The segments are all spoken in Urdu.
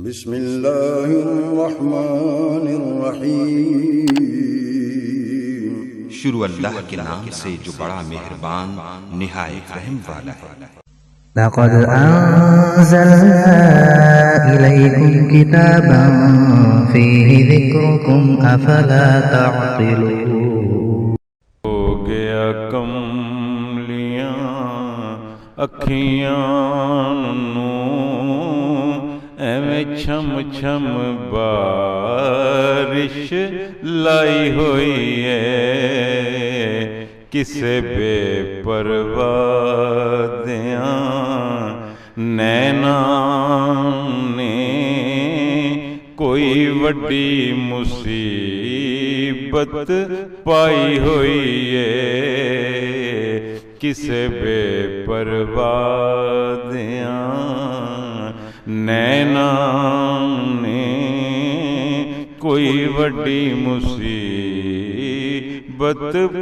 بسم اللہ الرحمن الرحیم۔ شروع اللہ کے نام سے جو بڑا مہربان نہایت رحم والا ہے۔ لقد أنزلنا إليكم كتابا فيه ذكركم أفلا تعقلون۔ ہو گیا کملیاں اکھیاں نوں ایویں چھم چھم بارش لائی ہوئی ہے، کسے بے پرواہ دیاں نینا نے کوئی وڈی مصیبت پائی ہوئی ہے، کسے بے پرواہ دیاں نینا نے کوئی وڈی مصیبت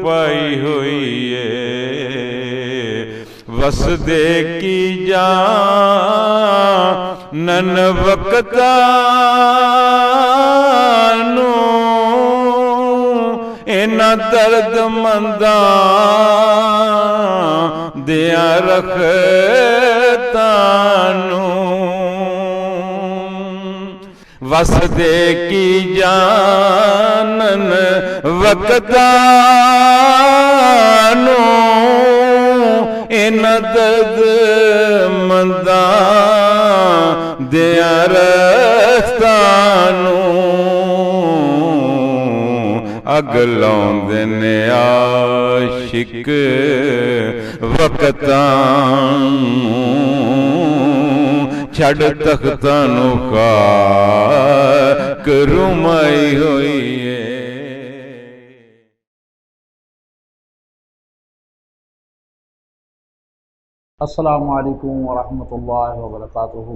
پائی ہوئی ہے۔ وسدے کی جانن وقتانو اینا درد منداں دیاں رختانو، وسدے کی جانن وقتانو اینا درد منداں دیاں رختانو، اگلوں دن عاشق وقتانو چھڑ تختانو خاک رمائی ہوئی ہے۔ السلام علیکم ورحمۃ اللہ وبرکاتہ۔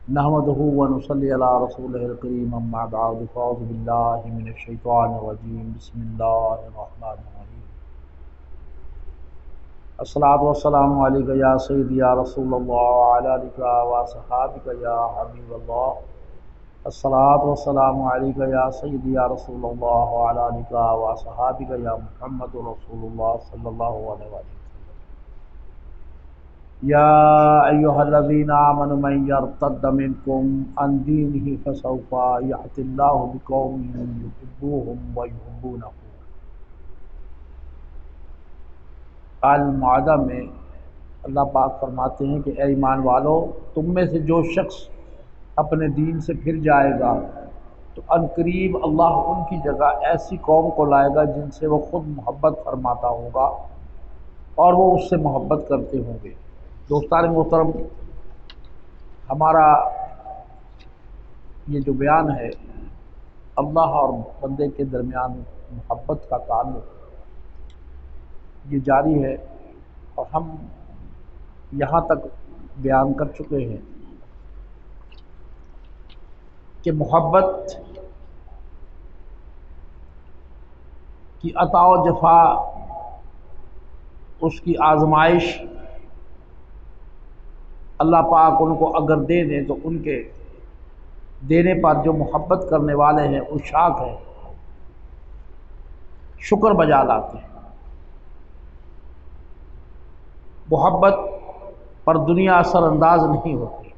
نحمدہ ونصلی علی رسولہ الکریم، اما بعد فاعوذ باللہ من الشیطان الرجیم، بسم اللہ الرحمن الرحیم۔ الصلاۃ والسلام علیک یا سیدی یا رسول اللہ وعلی آلک وصحابک یا حبیب اللہ۔ الصلاۃ والسلام علیک یا سیدی یا رسول اللہ وعلی آلک وصحابک یا محمد رسول اللہ صلی اللہ علیہ وسلم۔ یا ایہا الذین آمنوا من یرتد منکم عن دینہ فسوف یأتی اللہ بقوم یحبونہم ویحبونہ۔ المائدہ میں اللہ پاک فرماتے ہیں کہ اے ایمان والو، تم میں سے جو شخص اپنے دین سے پھر جائے گا تو ان قریب اللہ ان کی جگہ ایسی قوم کو لائے گا جن سے وہ خود محبت فرماتا ہوگا اور وہ اس سے محبت کرتے ہوں گے۔ دوستان محترم، ہمارا یہ جو بیان ہے اللہ اور بندے کے درمیان محبت کا تعلق، یہ جاری ہے اور ہم یہاں تک بیان کر چکے ہیں کہ محبت کی عطا و جفا، اس کی آزمائش اللہ پاک ان کو اگر دے دیں تو ان کے دینے پر جو محبت کرنے والے ہیں عشاق ہیں، شکر بجا لاتے ہیں۔ محبت پر دنیا اثر انداز نہیں ہوتی،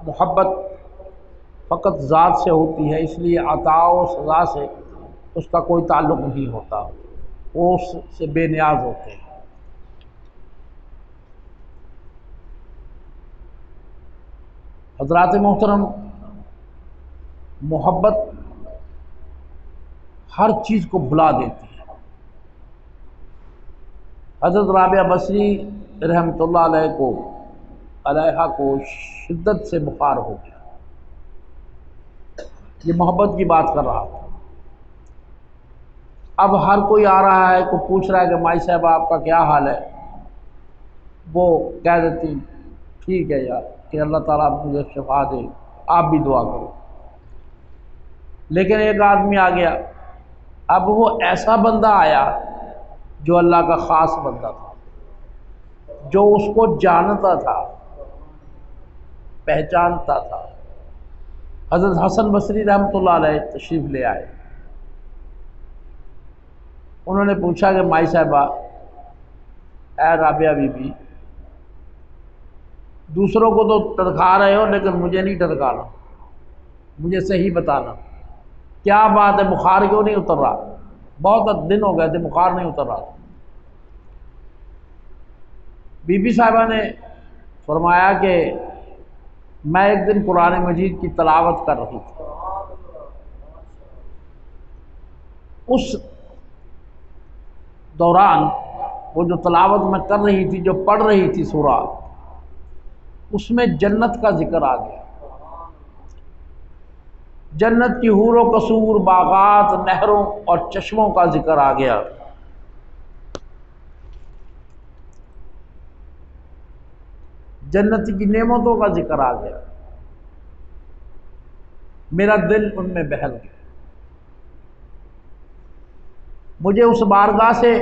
محبت فقط ذات سے ہوتی ہے، اس لیے عطا و سزا سے اس کا کوئی تعلق نہیں ہوتا، وہ اس سے بے نیاز ہوتے ہیں۔ حضرات محترم، محبت ہر چیز کو بھلا دیتی ہے۔ حضرت رابعہ بصری رحمۃ اللہ علیہ کو شدت سے بخار ہو گیا، یہ محبت کی بات کر رہا تھا۔ اب ہر کوئی آ رہا ہے، کوئی پوچھ رہا ہے کہ مائی صاحب آپ کا کیا حال ہے، وہ کہہ دیتی ٹھیک ہے یار، کہ اللہ تعالیٰ مجھے شفا دے، آپ بھی دعا کرو۔ لیکن ایک آدمی آ گیا، اب وہ ایسا بندہ آیا جو اللہ کا خاص بندہ تھا، جو اس کو جانتا تھا، پہچانتا تھا۔ حضرت حسن بصری رحمۃ اللہ علیہ تشریف لے آئے۔ انہوں نے پوچھا کہ مائی صاحبہ، اے رابعہ بی بی، دوسروں کو تو ٹرکا رہے ہو لیکن مجھے نہیں ٹرکانا، مجھے صحیح بتانا کیا بات ہے، بخار کیوں نہیں اتر رہا؟ بہت دن ہو گئے تھے بخار نہیں اتر رہا۔ بی بی صاحبہ نے فرمایا کہ میں ایک دن قرآن مجید کی تلاوت کر رہی تھی، اس دوران وہ جو تلاوت میں کر رہی تھی، جو پڑھ رہی تھی سورہ، اس میں جنت کا ذکر آ گیا، جنت کی حور و قصور، باغات، نہروں اور چشموں کا ذکر آ گیا۔ جنت کی نعمتوں کا ذکر آ گیا۔ میرا دل ان میں بہل گیا، مجھے اس بارگاہ سے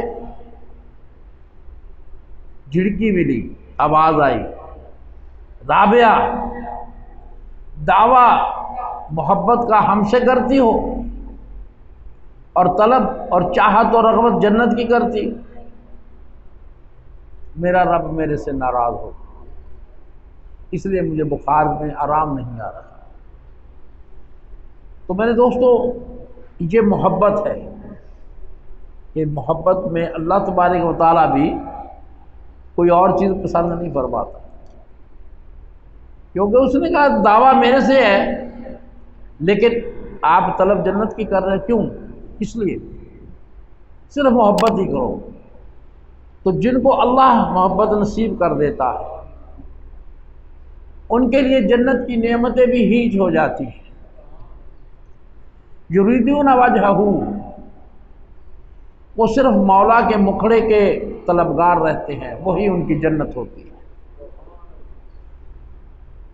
جھڑکی ملی، آواز آئی، رابعہ دعویٰ محبت کا ہم سے کرتی ہو اور طلب اور چاہت اور رغبت جنت کی کرتی، میرا رب میرے سے ناراض ہو، اس لیے مجھے بخار میں آرام نہیں آ رہا۔ تو میرے دوستو، یہ محبت ہے، یہ محبت میں اللہ تبارک و تعالیٰ بھی کوئی اور چیز پسند نہیں فرماتا، کیونکہ اس نے کہا دعویٰ میرے سے ہے لیکن آپ طلب جنت کی کر رہے ہیں، کیوں؟ اس لیے صرف محبت ہی کرو۔ تو جن کو اللہ محبت نصیب کر دیتا ہے ان کے لیے جنت کی نعمتیں بھی ہیج ہو جاتی ہیں۔ یریدون وجہہ، وہ صرف مولا کے مکھڑے کے طلبگار رہتے ہیں، وہی ان کی جنت ہوتی ہے۔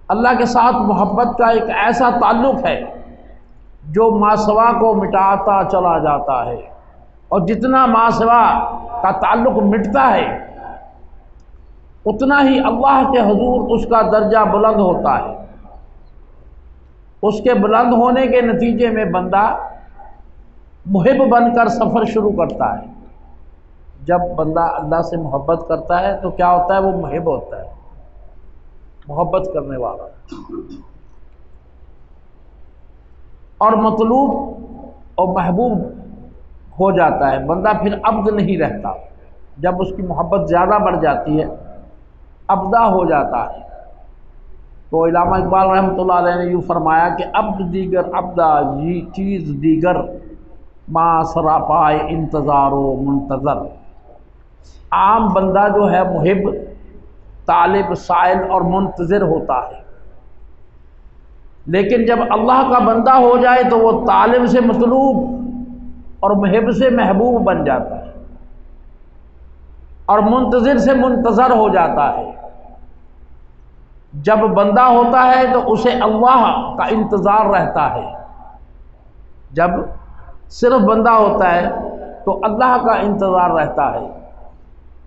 اللہ کے ساتھ محبت کا ایک ایسا تعلق ہے جو ماسوا کو مٹاتا چلا جاتا ہے، اور جتنا ماسوا کا تعلق مٹتا ہے اتنا ہی اللہ کے حضور اس کا درجہ بلند ہوتا ہے۔ اس کے بلند ہونے کے نتیجے میں بندہ محب بن کر سفر شروع کرتا ہے۔ جب بندہ اللہ سے محبت کرتا ہے تو کیا ہوتا ہے؟ وہ محب ہوتا ہے، محبت کرنے والا، اور مطلوب اور محبوب ہو جاتا ہے۔ بندہ پھر عبد نہیں رہتا، جب اس کی محبت زیادہ بڑھ جاتی ہے عبدہ ہو جاتا ہے۔ تو علامہ اقبال رحمۃ اللہ علیہ نے یوں فرمایا کہ عبد دیگر عبدہ، یہ چیز دیگر ما سراپائے انتظار و منتظر۔ عام بندہ جو ہے محب، طالب، سائل اور منتظر ہوتا ہے، لیکن جب اللہ کا بندہ ہو جائے تو وہ طالب سے مطلوب اور محب سے محبوب بن جاتا ہے، اور منتظر سے منتظر ہو جاتا ہے۔ جب بندہ ہوتا ہے تو اسے اللہ کا انتظار رہتا ہے، جب صرف بندہ ہوتا ہے تو اللہ کا انتظار رہتا ہے،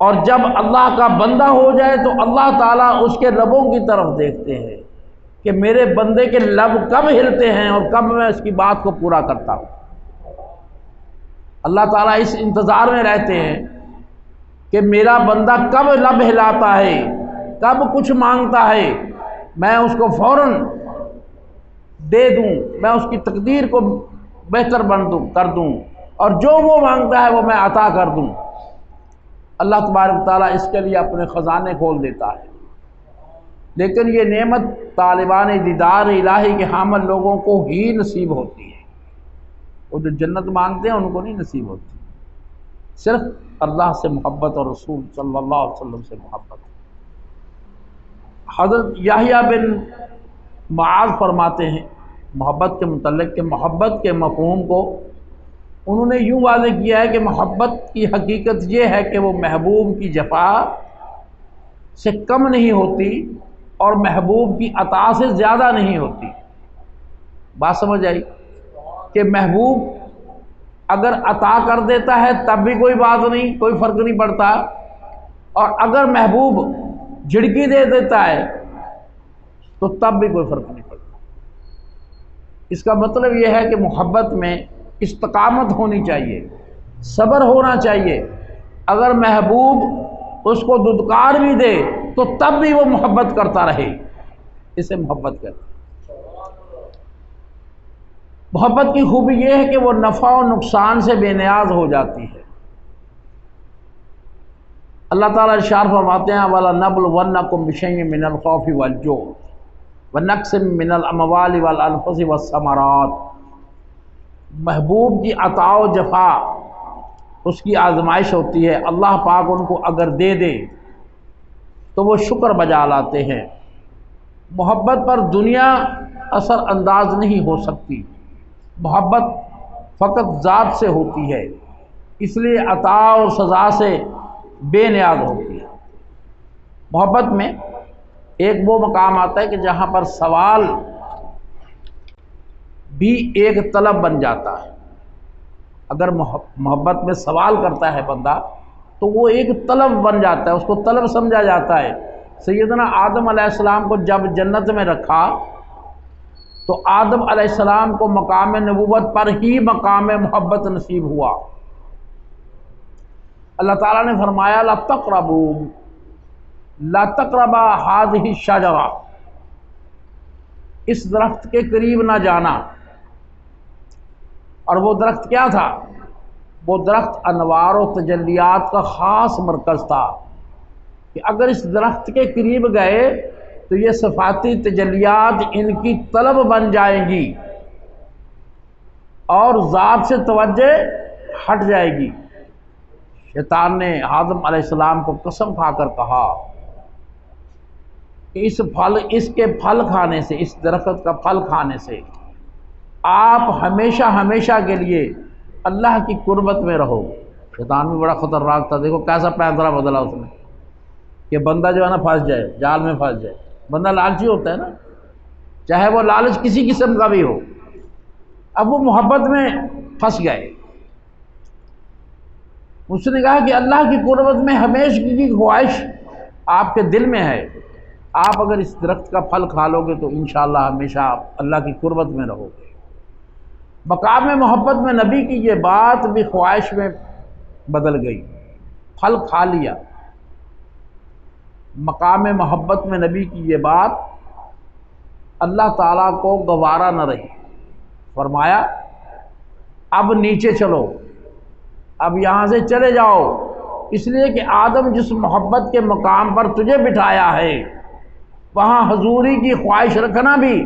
اور جب اللہ کا بندہ ہو جائے تو اللہ تعالیٰ اس کے لبوں کی طرف دیکھتے ہیں کہ میرے بندے کے لب کب ہلتے ہیں اور کب میں اس کی بات کو پورا کرتا ہوں۔ اللہ تعالیٰ اس انتظار میں رہتے ہیں کہ میرا بندہ کب لب ہلاتا ہے، کب کچھ مانگتا ہے، میں اس کو فوراً دے دوں، میں اس کی تقدیر کو بہتر کر دوں، اور جو وہ مانگتا ہے وہ میں عطا کر دوں۔ اللہ تبارک تعالیٰ اس کے لیے اپنے خزانے کھول دیتا ہے، لیکن یہ نعمت طالبان دیدار الہی کے حامل لوگوں کو ہی نصیب ہوتی ہے۔ وہ جو جنت مانگتے ہیں ان کو نہیں نصیب ہوتی، صرف اللہ سے محبت اور رسول صلی اللہ علیہ وسلم سے محبت۔ حضرت یحییٰ بن معاذ فرماتے ہیں محبت کے متعلق کہ محبت کے مفہوم کو انہوں نے یوں واضح کیا ہے کہ محبت کی حقیقت یہ ہے کہ وہ محبوب کی جفا سے کم نہیں ہوتی اور محبوب کی عطا سے زیادہ نہیں ہوتی۔ بات سمجھ آئی کہ محبوب اگر عطا کر دیتا ہے تب بھی کوئی بات نہیں، کوئی فرق نہیں پڑتا، اور اگر محبوب جھڑکی دے دیتا ہے تو تب بھی کوئی فرق نہیں پڑتا۔ اس کا مطلب یہ ہے کہ محبت میں استقامت ہونی چاہیے، صبر ہونا چاہیے۔ اگر محبوب اس کو دھتکار بھی دے تو تب بھی وہ محبت کرتا رہے، اسے محبت کہتے ہیں۔ محبت کی خوبی یہ ہے کہ وہ نفع و نقصان سے بے نیاز ہو جاتی ہے۔ اللہ تعالیٰ ارشاد فرماتے ہیں وَلَنَبْلُوَنَّكُمْ بِشَيْءٍ مِّنَ الْخَوْفِ وَالْجُوعِ وَنَقْصٍ مِّنَ الْأَمْوَالِ وَالْأَنفُسِ وَالثَّمَرَاتِ۔ محبوب کی عطا و جفا اس کی آزمائش ہوتی ہے۔ اللہ پاک ان کو اگر دے دے تو وہ شکر بجا لاتے ہیں۔ محبت پر دنیا اثر انداز نہیں ہو سکتی، محبت فقط ذات سے ہوتی ہے، اس لیے عطا اور سزا سے بے نیاز ہوتی ہے۔ محبت میں ایک وہ مقام آتا ہے کہ جہاں پر سوال بھی ایک طلب بن جاتا ہے۔ اگر محبت میں سوال کرتا ہے بندہ تو وہ ایک طلب بن جاتا ہے، اس کو طلب سمجھا جاتا ہے۔ سیدنا آدم علیہ السلام کو جب جنت میں رکھا تو آدم علیہ السلام کو مقام نبوت پر ہی مقام محبت نصیب ہوا۔ اللہ تعالیٰ نے فرمایا لا تقربا هذه الشجرہ، اس درخت کے قریب نہ جانا۔ اور وہ درخت کیا تھا؟ وہ درخت انوار و تجلیات کا خاص مرکز تھا کہ اگر اس درخت کے قریب گئے تو یہ صفاتی تجلیات ان کی طلب بن جائیں گی اور ذات سے توجہ ہٹ جائے گی۔ شیطان نے آدم علیہ السلام کو قسم کھا کر کہا کہ اس کے پھل کھانے سے، اس درخت کا پھل کھانے سے آپ ہمیشہ ہمیشہ کے لیے اللہ کی قربت میں رہو۔ شیطان بھی بڑا خطرناک تھا، دیکھو کیسا پیندرا بدلا اس نے کہ بندہ جو ہے نا پھنس جائے، جال میں پھنس جائے۔ بندہ لالچی ہوتا ہے نا، چاہے وہ لالچ کسی قسم کا بھی ہو۔ اب وہ محبت میں پھنس گئے۔ اس نے کہا کہ اللہ کی قربت میں ہمیشہ کی خواہش آپ کے دل میں ہے، آپ اگر اس درخت کا پھل کھا لو گے تو انشاءاللہ ہمیشہ آپ اللہ کی قربت میں رہو گے۔ مقام محبت میں نبی کی یہ بات بھی خواہش میں بدل گئی، پھل کھا لیا۔ مقام محبت میں نبی کی یہ بات اللہ تعالیٰ کو گوارا نہ رہی، فرمایا اب نیچے چلو، اب یہاں سے چلے جاؤ، اس لیے کہ آدم جس محبت کے مقام پر تجھے بٹھایا ہے وہاں حضوری کی خواہش رکھنا بھی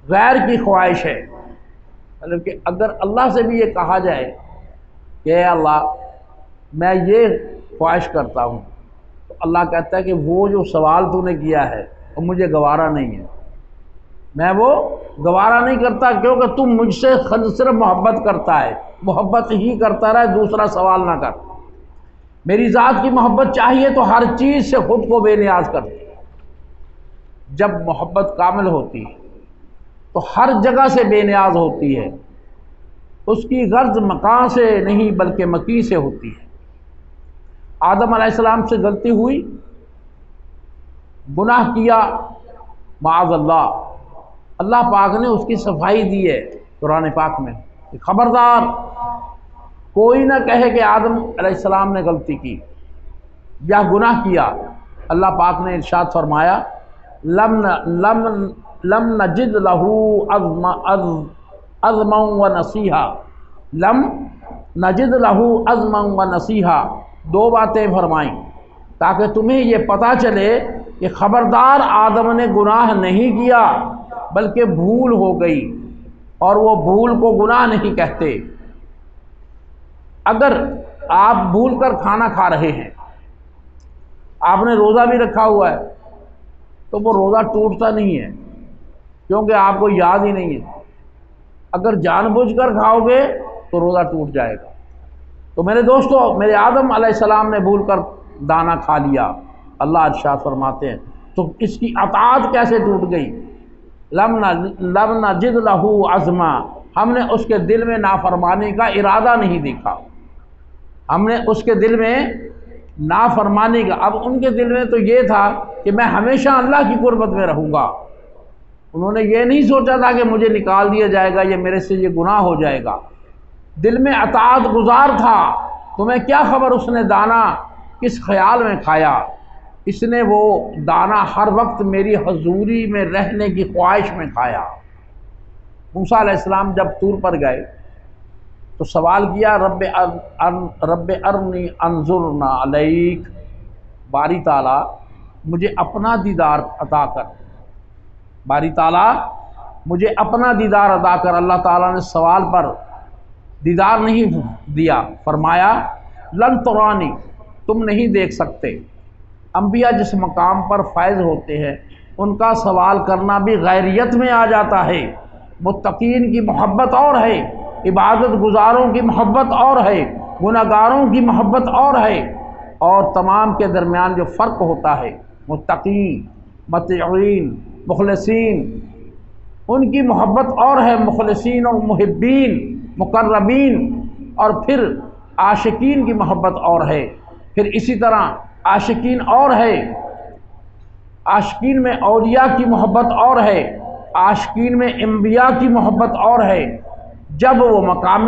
غیر کی خواہش ہے۔ مطلب کہ اگر اللہ سے بھی یہ کہا جائے کہ اے اللہ میں یہ خواہش کرتا ہوں، تو اللہ کہتا ہے کہ وہ جو سوال تو نے کیا ہے وہ مجھے گوارا نہیں ہے، میں وہ گوارا نہیں کرتا، کیونکہ تم مجھ سے صرف محبت کرتا ہے، محبت ہی کرتا رہے، دوسرا سوال نہ کر۔ میری ذات کی محبت چاہیے تو ہر چیز سے خود کو بے نیاز کر دے۔ جب محبت کامل ہوتی ہے تو ہر جگہ سے بے نیاز ہوتی ہے، اس کی غرض مکان سے نہیں بلکہ مکی سے ہوتی ہے۔ آدم علیہ السلام سے غلطی ہوئی، گناہ کیا، معاذ اللہ، اللہ پاک نے اس کی صفائی دی ہے قرآن پاک میں کہ خبردار کوئی نہ کہے کہ آدم علیہ السلام نے غلطی کی یا گناہ کیا۔ اللہ پاک نے ارشاد فرمایا لم نجد له عزما ونصیحا، لم نجد له عزما ونصیحا، دو باتیں فرمائیں تاکہ تمہیں یہ پتہ چلے کہ خبردار آدم نے گناہ نہیں کیا بلکہ بھول ہو گئی، اور وہ بھول کو گناہ نہیں کہتے۔ اگر آپ بھول کر کھانا کھا رہے ہیں، آپ نے روزہ بھی رکھا ہوا ہے، تو وہ روزہ ٹوٹتا نہیں ہے کیونکہ آپ کو یاد ہی نہیں ہے۔ اگر جان بوجھ کر کھاؤ گے تو روزہ ٹوٹ جائے گا۔ تو میرے دوستو، میرے آدم علیہ السلام نے بھول کر دانا کھا لیا، اللہ ارشاد فرماتے ہیں تو اس کی اطاعت کیسے ٹوٹ گئی؟ لم نجد له عزما، ہم نے اس کے دل میں نافرمانی کا ارادہ نہیں دیکھا، ہم نے اس کے دل میں نافرمانی کا۔ اب ان کے دل میں تو یہ تھا کہ میں ہمیشہ اللہ کی قربت میں رہوں گا، انہوں نے یہ نہیں سوچا تھا کہ مجھے نکال دیا جائے گا یا میرے سے یہ گناہ ہو جائے گا، دل میں اطاعت گزار تھا۔ تمہیں کیا خبر اس نے دانہ کس خیال میں کھایا، اس نے وہ دانہ ہر وقت میری حضوری میں رہنے کی خواہش میں کھایا۔ موسیٰ علیہ السلام جب طور پر گئے تو سوال کیا رب ارنی انظرنا علیک، باری تعالیٰ مجھے اپنا دیدار عطا کر، باری تعالیٰ مجھے اپنا دیدار عطا کر۔ اللہ تعالیٰ نے سوال پر دیدار نہیں دیا، فرمایا لن ترانی، تم نہیں دیکھ سکتے۔ انبیاء جس مقام پر فائز ہوتے ہیں ان کا سوال کرنا بھی غیریت میں آ جاتا ہے۔ متقین کی محبت اور ہے، عبادت گزاروں کی محبت اور ہے، گناہ گاروں کی محبت اور ہے، اور تمام کے درمیان جو فرق ہوتا ہے متقین، مطیعین، مخلصین، ان کی محبت اور ہے، مخلصین اور محبین، مقربین، اور پھر عاشقین کی محبت اور ہے، پھر اسی طرح عاشقین اور ہے، عاشقین میں اولیاء کی محبت اور ہے، عاشقین میں انبیاء کی محبت اور ہے۔ جب وہ مقام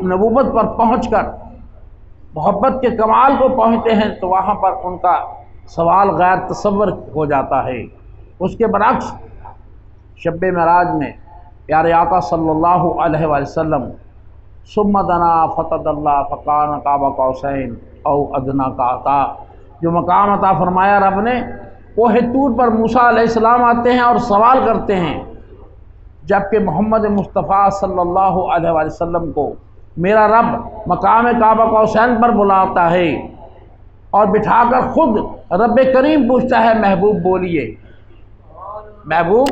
نبوت پر پہنچ کر محبت کے کمال کو پہنچتے ہیں تو وہاں پر ان کا سوال غیر تصور ہو جاتا ہے۔ اس کے برعکس شب معراج میں پیارے آقا صلی اللہ علیہ وآلہ وسلم ثم دنا فتدلی فکان قاب قوسین او ادنی کا عطا، جو مقام عطا فرمایا رب نے، کوہ طور پر موسیٰ علیہ السلام آتے ہیں اور سوال کرتے ہیں، جبکہ محمد مصطفیٰ صلی اللہ علیہ وآلہ وسلم کو میرا رب مقام کعبہ قوسین پر بلاتا ہے اور بٹھا کر خود رب کریم پوچھتا ہے محبوب بولیے، محبوب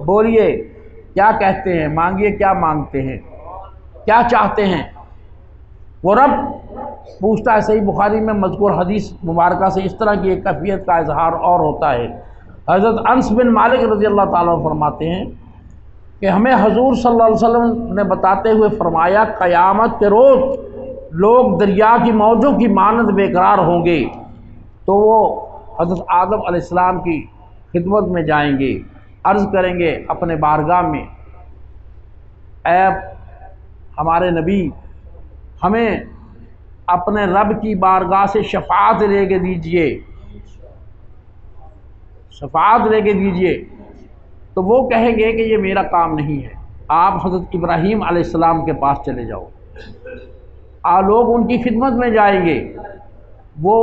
بولیے کیا کہتے ہیں، مانگیے کیا مانگتے ہیں، کیا چاہتے ہیں۔ وہ رب پوچھتا ہے۔ صحیح بخاری میں مذکور حدیث مبارکہ سے اس طرح کی ایک کیفیت کا اظہار اور ہوتا ہے۔ حضرت انس بن مالک رضی اللہ تعالیٰ عنہ فرماتے ہیں کہ ہمیں حضور صلی اللہ علیہ وسلم نے بتاتے ہوئے فرمایا قیامت کے روز لوگ دریا کی موجوں کی مانند بے قرار ہوں گے، تو وہ حضرت آدم علیہ السلام کی خدمت میں جائیں گے، عرض کریں گے اپنے بارگاہ میں، اے ہمارے نبی ہمیں اپنے رب کی بارگاہ سے شفاعت لے کے دیجئے، شفاعت لے کے دیجئے۔ تو وہ کہیں گے کہ یہ میرا کام نہیں ہے، آپ حضرت ابراہیم علیہ السلام کے پاس چلے جاؤ۔ لوگ ان کی خدمت میں جائیں گے، وہ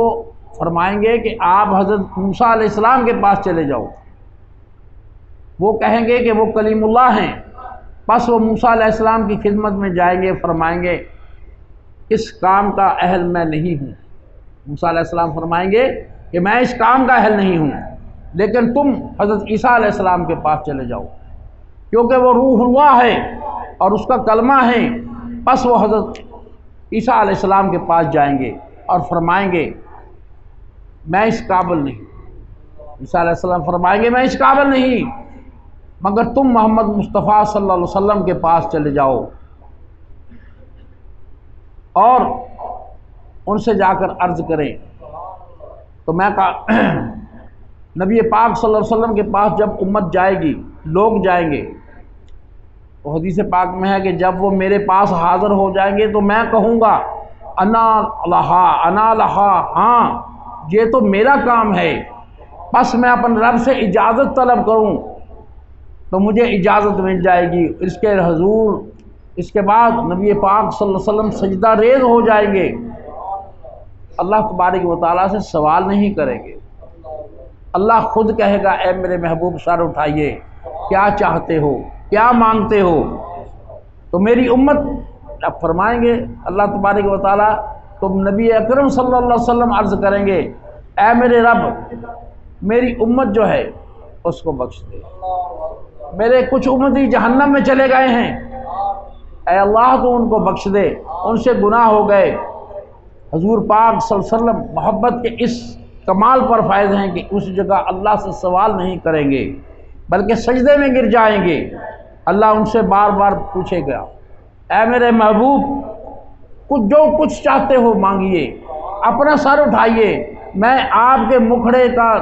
فرمائیں گے کہ آپ حضرت موسیٰ علیہ السلام کے پاس چلے جاؤ۔ وہ کہیں گے کہ وہ کلیم اللہ ہیں، پس وہ موسیٰ علیہ السلام کی خدمت میں جائیں گے، فرمائیں گے اس کام کا اہل میں نہیں ہوں۔ موسیٰ علیہ السلام فرمائیں گے کہ میں اس کام کا اہل نہیں ہوں، لیکن تم حضرت عیسیٰ علیہ السلام کے پاس چلے جاؤ، کیونکہ وہ روح اللہ ہے اور اس کا کلمہ ہے۔ پس وہ حضرت عیسیٰ علیہ السلام کے پاس جائیں گے اور فرمائیں گے میں اس قابل نہیں۔ عیسیٰ علیہ السلام فرمائیں گے میں اس قابل نہیں، مگر تم محمد مصطفیٰ صلی اللہ علیہ وسلم کے پاس چلے جاؤ اور ان سے جا کر عرض کریں۔ تو میں کہا نبی پاک صلی اللہ علیہ وسلم کے پاس جب امت جائے گی، لوگ جائیں گے، تو حدیث پاک میں ہے کہ جب وہ میرے پاس حاضر ہو جائیں گے تو میں کہوں گا انا لہا انا لہا، ہاں یہ تو میرا کام ہے۔ بس میں اپنے رب سے اجازت طلب کروں تو مجھے اجازت مل جائے گی۔ اس کے حضور اس کے بعد نبی پاک صلی اللہ علیہ وسلم سجدہ ریز ہو جائیں گے، اللہ تبارک و تعالیٰ سے سوال نہیں کریں گے۔ اللہ خود کہے گا اے میرے محبوب سر اٹھائیے، کیا چاہتے ہو، کیا مانگتے ہو؟ تو میری امت اب فرمائیں گے اللہ تبارک و تعالیٰ، تم نبی اکرم صلی اللہ علیہ وسلم عرض کریں گے اے میرے رب میری امت جو ہے اس کو بخش دے، میرے کچھ امتی جہنم میں چلے گئے ہیں، اے اللہ تو ان کو بخش دے، ان سے گناہ ہو گئے۔ حضور پاک صلی اللہ علیہ وسلم محبت کے اس کمال پر فائز ہیں کہ اس جگہ اللہ سے سوال نہیں کریں گے بلکہ سجدے میں گر جائیں گے۔ اللہ ان سے بار بار پوچھے گا اے میرے محبوب جو کچھ چاہتے ہو مانگیے، اپنا سر اٹھائیے، میں آپ کے مکھڑے کا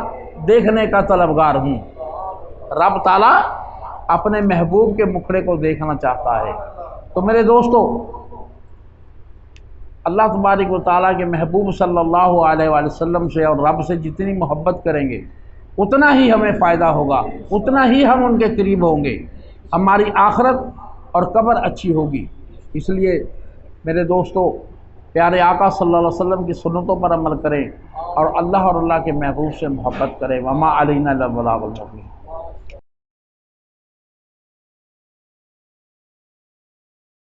دیکھنے کا طلبگار ہوں۔ رب تعالیٰ اپنے محبوب کے مکھڑے کو دیکھنا چاہتا ہے۔ تو میرے دوستو، اللہ تبارک و تعالیٰ کے محبوب صلی اللہ علیہ وآلہ وسلم سے اور رب سے جتنی محبت کریں گے اتنا ہی ہمیں فائدہ ہوگا، اتنا ہی ہم ان کے قریب ہوں گے، ہماری آخرت اور قبر اچھی ہوگی۔ اس لیے میرے دوستو، پیارے آقا صلی اللہ علیہ وسلم کی سنتوں پر عمل کریں اور اللہ کے محبوب سے محبت کریں۔ وما علینا الا البلاغ المبین۔